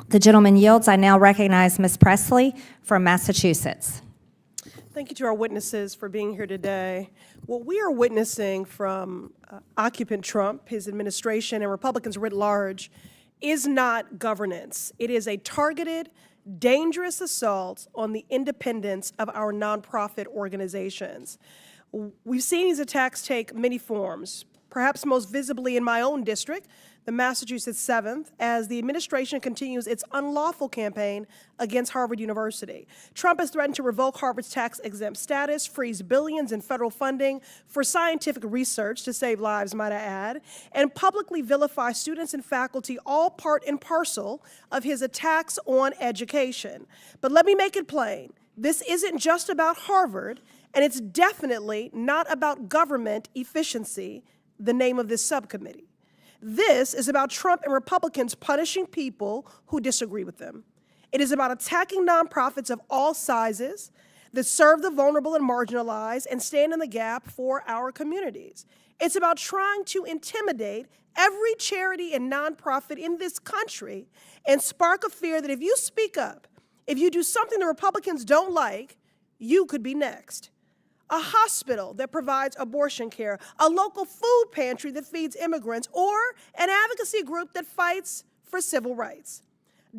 The gentleman yields. I now recognize Ms. Pressley from Massachusetts. Thank you to our witnesses for being here today. What we are witnessing from occupant Trump, his administration, and Republicans writ large is not governance. It is a targeted, dangerous assault on the independence of our nonprofit organizations. We've seen these attacks take many forms, perhaps most visibly in my own district, the Massachusetts 7th, as the administration continues its unlawful campaign against Harvard University. Trump has threatened to revoke Harvard's tax-exempt status, freeze billions in federal funding for scientific research to save lives, might I add, and publicly vilify students and faculty, all part and parcel of his attacks on education. But let me make it plain. This isn't just about Harvard, and it's definitely not about government efficiency, the name of this subcommittee. This is about Trump and Republicans punishing people who disagree with them. It is about attacking nonprofits of all sizes that serve the vulnerable and marginalized and stand in the gap for our communities. It's about trying to intimidate every charity and nonprofit in this country and spark a fear that if you speak up, if you do something the Republicans don't like, you could be next. A hospital that provides abortion care, a local food pantry that feeds immigrants, or an advocacy group that fights for civil rights.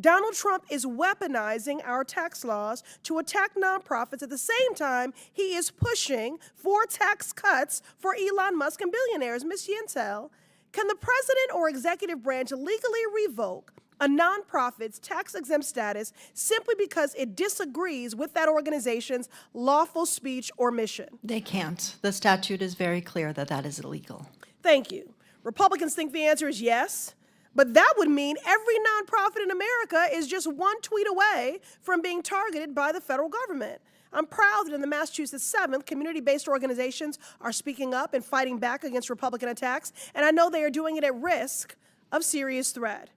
Donald Trump is weaponizing our tax laws to attack nonprofits at the same time he is pushing for tax cuts for Elon Musk and billionaires. Ms. Yentel, can the president or executive branch legally revoke a nonprofit's tax-exempt status simply because it disagrees with that organization's lawful speech or mission? They can't. The statute is very clear that that is illegal. Thank you. Republicans think the answer is yes, but that would mean every nonprofit in America is just one tweet away from being targeted by the federal government. I'm proud that in the Massachusetts 7th, community-based organizations are speaking up and fighting back against Republican attacks, and I know they are doing it at risk of serious threat.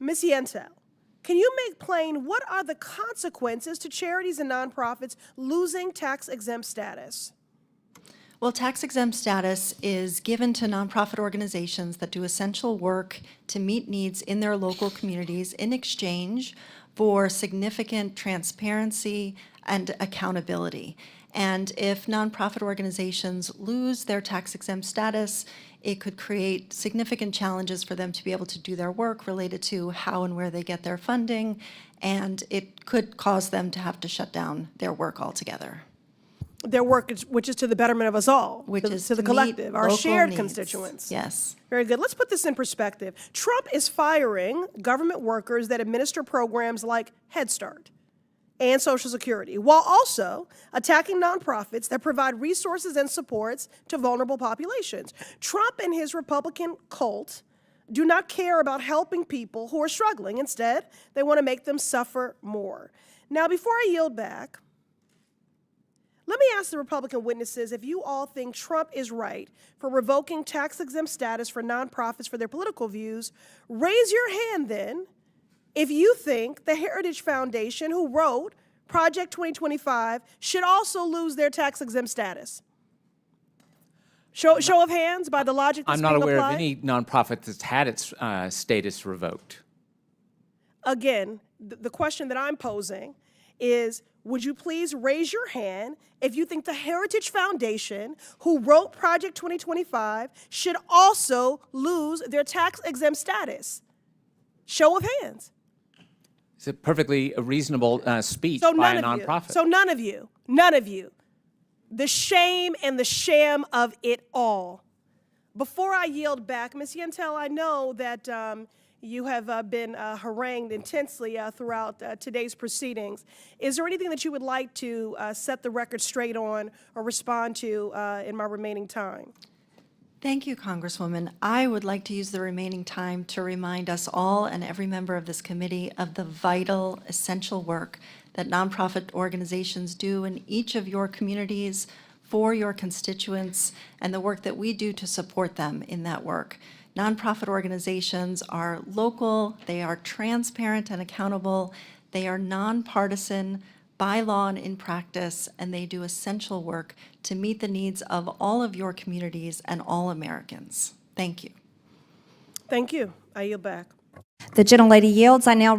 Ms. Yentel, can you make plain what are the consequences to charities and nonprofits losing tax-exempt status? Well, tax-exempt status is given to nonprofit organizations that do essential work to meet needs in their local communities in exchange for significant transparency and accountability. And if nonprofit organizations lose their tax-exempt status, it could create significant challenges for them to be able to do their work related to how and where they get their funding, and it could cause them to have to shut down their work altogether. Their work, which is to the betterment of us all, Which is to the meet collective, our local shared needs. constituents. Yes. Very good. Let's put this in perspective. Trump is firing government workers that administer programs like Head Start and Social Security, while also attacking nonprofits that provide resources and supports to vulnerable populations. Trump and his Republican cult do not care about helping people who are struggling. Instead, they want to make them suffer more. Now, before I yield back, let me ask the Republican witnesses if you all think Trump is right for revoking tax-exempt status for nonprofits for their political views. Raise your hand then if you think the Heritage Foundation, who wrote Project 2025, should also lose their tax-exempt status. Show of hands by the logic that's I'm not being aware applied. of any nonprofit that's had its status revoked. Again, the question that I'm posing is, would you please raise your hand if you think the Heritage Foundation, who wrote Project 2025, should also lose their tax-exempt status? Show of hands. It's a perfectly reasonable speech So by a none of you. nonprofit. So none of you. The shame and the sham of it all. Before I yield back, Ms. Yentel, I know that you have been harangued intensely throughout today's proceedings. Is there anything that you would like to set the record straight on or respond to in my remaining time? Thank you, Congresswoman. I would like to use the remaining time to remind us all and every member of this committee of the vital, essential work that nonprofit organizations do in each of your communities for your constituents and the work that we do to support them in that work. Nonprofit organizations are local, they are transparent and accountable, they are nonpartisan, by law and in practice, and they do essential work to meet the needs of all of your communities and all Americans. Thank you. Thank you. I yield back. The gentlelady yields. I now